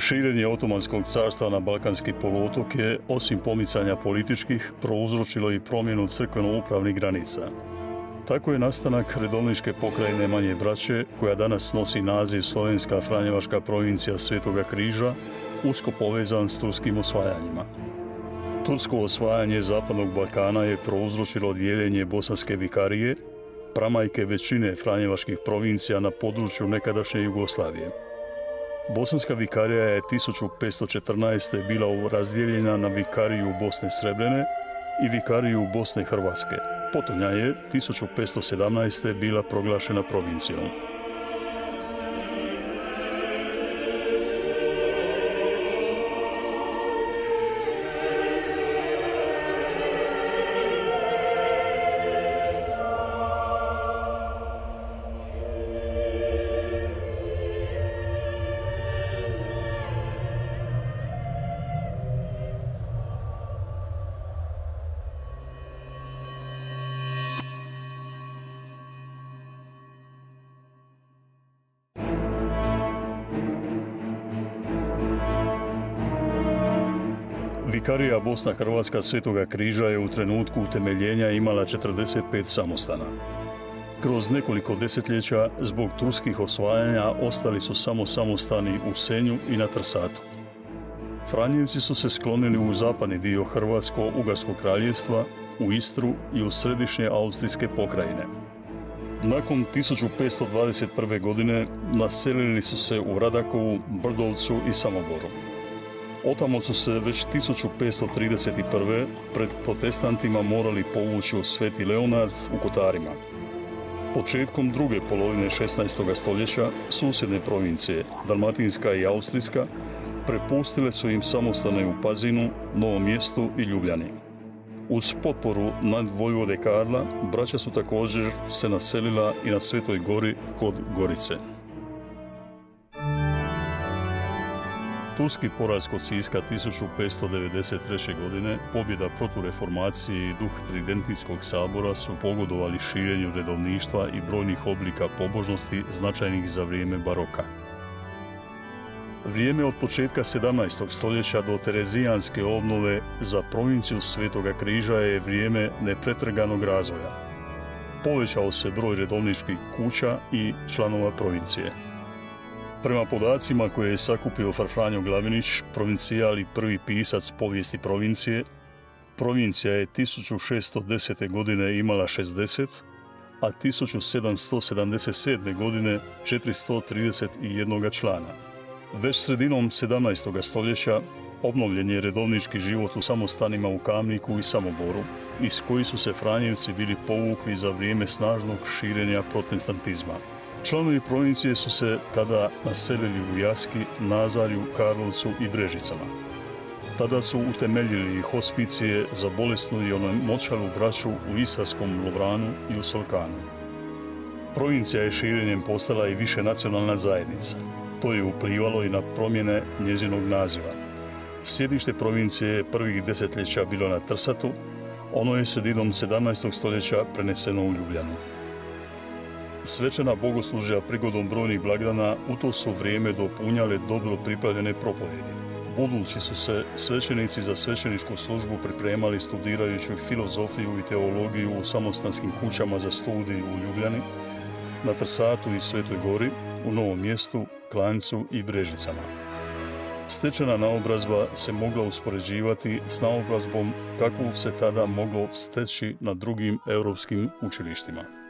Širenje Otomanskog carstva na Balkanski poluotok je, osim pomicanja političkih, prouzročilo i promjenu crkveno-upravnih granica. Tako je nastanak redovničke pokrajine Manje Braće, koja danas nosi naziv Slovenska Franjevačka provincija Svetoga Križa, usko povezan s turskim osvajanjima. Tursko osvajanje Zapadnog Balkana je prouzročilo dijeljenje Bosanske vikarije, pramajke većine franjevačkih provincija na području nekadašnje Jugoslavije. Bosanska vikarija je 1514. bila razdijeljena na vikariju Bosne Srebrene i vikariju Bosne Hrvatske. Potonja je 1517. bila proglašena provincijom. Vikarija Bosna Hrvatska Svetoga Križa je u trenutku utemeljenja imala 45 samostana. Kroz nekoliko desetljeća zbog turskih osvajanja ostali su samo samostani u Senju i na Trsatu. Franjevci su se sklonili u zapadni dio Hrvatsko-Ugarskog kraljevstva, u Istru i u središnje austrijske pokrajine. Nakon 1521. godine naselili su se u Radakovu, Brdovcu i Samoboru. Otamo su se već 1531. pred protestantima morali povući u Sveti Leonard u Kotarima. Početkom druge polovine 16. stoljeća susjedne provincije, Dalmatinska i Austrijska, prepustile su im samostane u Pazinu, Novom Mjestu i Ljubljani. Uz potporu nadvojvode Karla, braća su također se naselila i na Svetoj Gori kod Gorice. Turski poraz kod Siska 1593. godine, pobjeda protiv reformacije i duh Tridentijskog sabora su pogodovali širenju redovništva i brojnih oblika pobožnosti značajnih za vrijeme baroka. Vrijeme od početka 17. stoljeća do terezijanske obnove za provinciju Svetoga Križa je vrijeme nepretrganog razvoja. Povećao se broj redovničkih kuća i članova provincije. Prema podacima koje je sakupio Franjo Glavinić, provincijal i prvi pisac povijesti provincije, provincija je 1610. godine imala 60, a 1777. godine 431 člana. Već sredinom 17. stoljeća obnovljen je redovnički život u samostanima u Kamniku i Samoboru, iz kojih su se Franjevci bili povukli za vrijeme snažnog širenja protestantizma. Članovi provincije su se tada naselili u Jaski, Nazarju, Karlovcu i Brežicama. Tada su utemeljili hospicije za bolesnu i onemoćalu braću u Istarskom Lovranu i u Solkanu. Provincija je širenjem postala i višenacionalna zajednica. To je uplivalo i na promjene njezinog naziva. Sjedište provincije prvih desetljeća bilo na Trsatu, ono je sredinom 17. stoljeća preneseno u Ljubljanu. Svečana bogoslužja prigodom brojnih blagdana u to su vrijeme dopunjale dobro pripravljene propovjedi. Budući su se svećenici za svećeničku službu pripremali studirajući filozofiju i teologiju u samostanskim kućama za studij u Ljubljani, na Trsatu i Svetoj Gori, u Novom Mjestu, Klanjcu i Brežicama. Stečena naobrazba se mogla uspoređivati s naobrazbom kakvu se tada moglo steći na drugim europskim učilištima.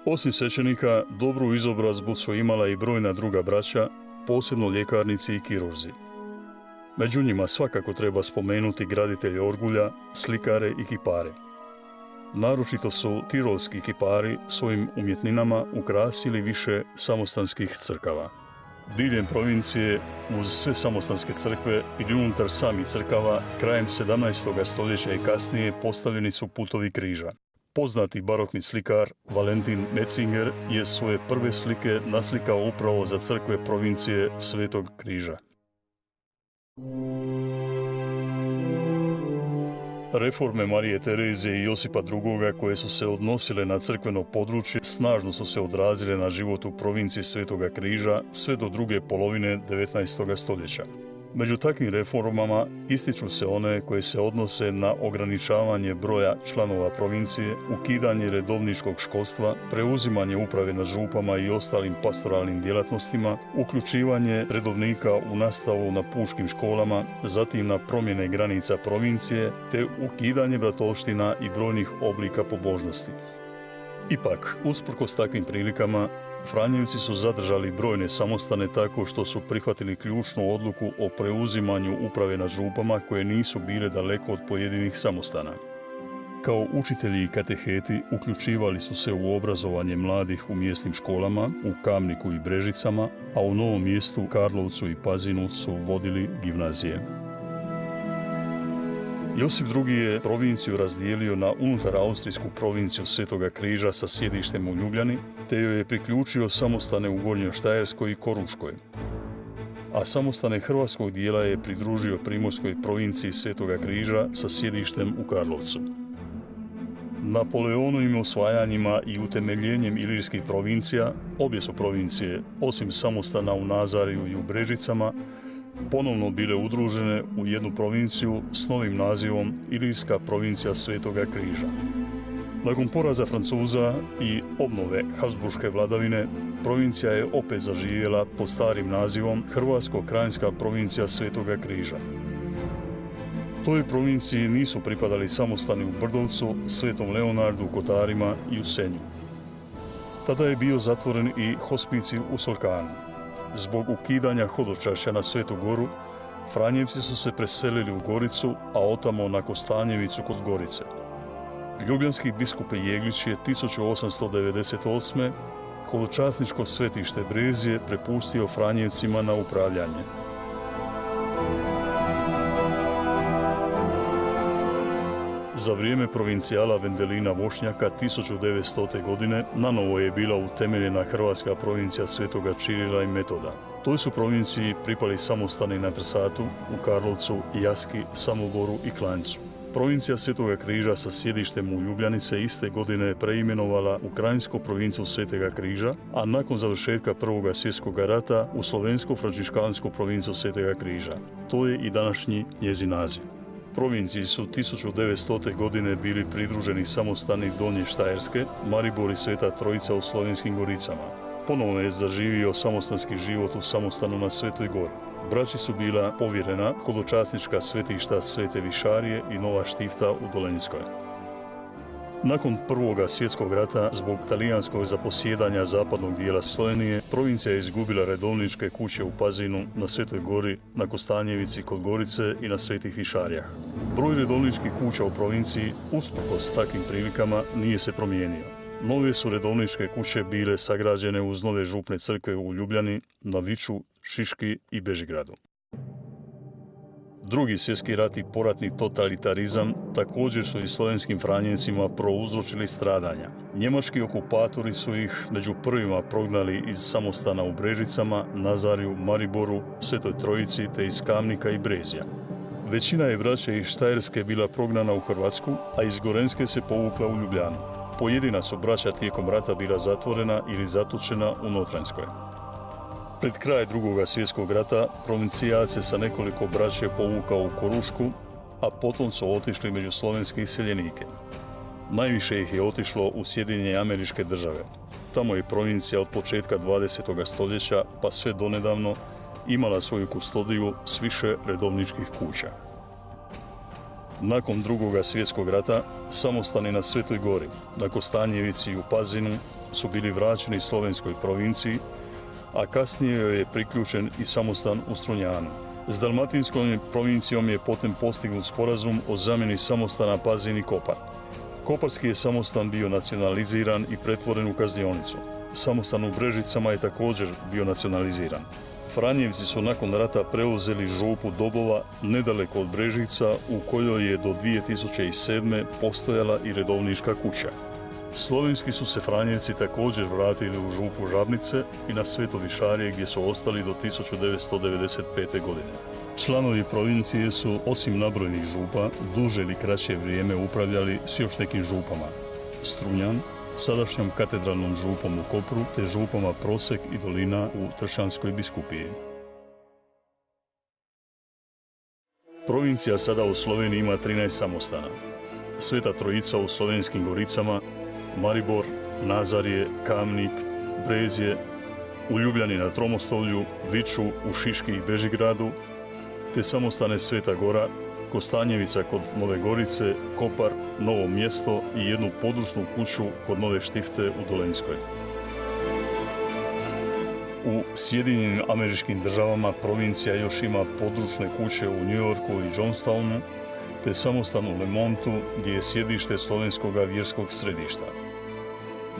Osim svećenika, dobru izobrazbu su imala i brojna druga braća, posebno ljekarnici i kirurzi. Među njima svakako treba spomenuti graditelje orgulja, slikare i kipare. Naročito su tirolski kipari svojim umjetninama ukrasili više samostanskih crkava. Diljem provincije, uz sve samostanske crkve ili unutar samih crkava, krajem 17. stoljeća i kasnije postavljeni su putovi križa. Poznati barokni slikar Valentin Metzinger je svoje prve slike naslikao upravo za crkve provincije Svetog Križa. Reforme Marije Terezije i Josipa II. Koje su se odnosile na crkveno područje snažno su se odrazile na život u provinciji Svetoga Križa sve do druge polovine 19. stoljeća. Među takvim reformama ističu se one koje se odnose na ograničavanje broja članova provincije, ukidanje redovničkog školstva, preuzimanje uprave nad župama i ostalim pastoralnim djelatnostima, uključivanje redovnika u nastavu na pučkim školama, zatim na promjene granica provincije, te ukidanje bratovština i brojnih oblika pobožnosti. Ipak, usprkos takvim prilikama, Franjevci su zadržali brojne samostane tako što su prihvatili ključnu odluku o preuzimanju uprave nad župama koje nisu bile daleko od pojedinih samostana. Kao učitelji i kateheti uključivali su se u obrazovanje mladih u mjesnim školama, u Kamniku i Brežicama, a u Novom Mjestu, Karlovcu i Pazinu su vodili gimnazije. Josip II. Je provinciju razdijelio na unutar austrijsku provinciju Svetoga Križa sa sjedištem u Ljubljani, te joj je priključio samostane u Gornjoj Štajerskoj i Koruškoj. A samostane hrvatskog dijela je pridružio Primorskoj provinciji Svetoga Križa sa sjedištem u Karlovcu. Napoleonovim osvajanjima i utemeljenjem ilirskih provincija, obje su provincije, osim samostana u Nazariju i u Brežicama, ponovno bile udružene u jednu provinciju s novim nazivom Ilirska provincija Svetoga Križa. Nakon poraza Francuza i obnove Habsburške vladavine, provincija je opet zaživjela pod starim nazivom Hrvatsko-krajinska provincija Svetoga Križa. Toj provinciji nisu pripadali samostani u Brdovcu, Svetom Leonardu, Kotarima i u Senju. Tada je bio zatvoren i hospicij u Solkanu. Zbog ukidanja hodočašća na Svetu Goru, Franjevci su se preselili u Goricu, a otamo na Kostanjevicu kod Gorice. Ljubljanski biskup Jeglić je 1898. hodočasničko svetište Brezje prepustio Franjevcima na upravljanje. Za vrijeme provincijala Vendelina Vošnjaka 1900. godine nanovo je bila utemeljena Hrvatska provincija Svetoga Čirila i Metoda. Toj su provinciji pripali samostani na Trsatu, u Karlovcu, Jaski, Samoboru i Klanjcu. Provincija Svetoga Križa sa sjedištem u Ljubljani se iste godine preimenovala u Krajinsku provinciju Svetoga Križa, a nakon završetka Prvog svjetskog rata u Slovensko-frančiškansku provinciju Svetoga Križa. To je i današnji njezin naziv. Provinciji su 1900. godine bili pridruženi samostani Donje Štajerske, Maribor i Sveta Trojica u Slovenskim Goricama. Ponovno je zaživio samostanski život u samostanu na Svetoj Gori. Braći su bila povjerena hodočasnička svetišta Svete Višarije i Nova Štifta u Dolenjskoj. Nakon Prvog svjetskog rata, zbog talijanskog zaposjedanja zapadnog dijela Slovenije, provincija je izgubila redovničke kuće u Pazinu, na Svetoj Gori, na Kostanjevici kod Gorice i na Svetih Višarijah. Broj redovničkih kuća u provinciji, usprkos takvim prilikama, nije se promijenio. Nove su redovničke kuće bile sagrađene uz nove župne crkve u Ljubljani, na Viču, Šiški i Bežigradu. Drugi svjetski rat i poratni totalitarizam također su i slovenskim Franjevcima prouzročili stradanja. Njemački okupatori su ih među prvima prognali iz samostana u Brežicama, Nazariju, Mariboru, Svetoj Trojici te iz Kamnika i Brezja. Većina je braće iz Štajerske bila prognana u Hrvatsku, a iz Gorenske se povukla u Ljubljanu. Pojedina su braća tijekom rata bila zatvorena ili zatočena u Notranjskoj. Pred kraj Drugog svjetskog rata provincijac se sa nekoliko braće povukao u Korušku, a potom su otišli među slovenske iseljenike. Najviše ih je otišlo u Sjedinjene Američke Države. Tamo je provincija od početka 20. stoljeća pa sve donedavno imala svoju kustodiju s više redovničkih kuća. Nakon Drugog svjetskog rata samostani na Svetoj Gori, na Kostanjevici i u Pazinu su bili vraćeni slovenskoj provinciji, a kasnije joj je priključen i samostan u Strunjanu. S Dalmatinskom provincijom je potom postignut sporazum o zamjeni samostana Pazin i Kopar. Koparski je samostan bio nacionaliziran i pretvoren u kaznionicu. Samostan u Brežicama je također bio nacionaliziran. Franjevci su nakon rata preuzeli župu Dobova nedaleko od Brežica, u kojoj je do 2007. postojala i redovnička kuća. Slovenski su se Franjevci također vratili u župu Žabnice i na Sveto Višarije gdje su ostali do 1995. godine. Članovi provincije su, osim nabrojnih župa, duže ili kraće vrijeme upravljali s još nekim župama. Strunjan, sadašnjom katedralnom župom u Kopru te župama Prosek i Dolina u Tršanskoj biskupiji. Provincija sada u Sloveniji ima 13 samostana. Sveta Trojica u Slovenskim Goricama, Maribor, Nazarje, Kamnik, Brezje, u Ljubljani na Tromostolju, Viču, u Šiški i Bežigradu, te samostane Sveta Gora, Kostanjevica kod Nove Gorice, Kopar, Novo Mjesto i jednu područnu kuću kod Nove Štifte u Dolenjskoj. U Sjedinjenim Američkim Državama provincija još ima područne kuće u New Yorku i Johnstownu, te samostan u Lemontu gdje je sjedište slovenskoga vjerskog središta.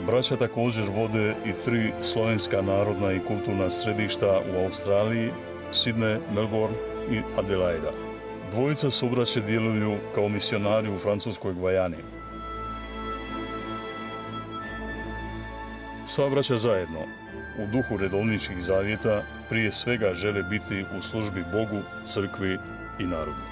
Braća također vode i 3 slovenska narodna i kulturna središta u Australiji, Sydney, Melbourne i Adelaida. Dvojica subraće djeluju kao misionari u francuskoj Gvajani. Sva braća zajedno, u duhu redovničkih zavjeta, prije svega žele biti u službi Bogu, crkvi i narodu.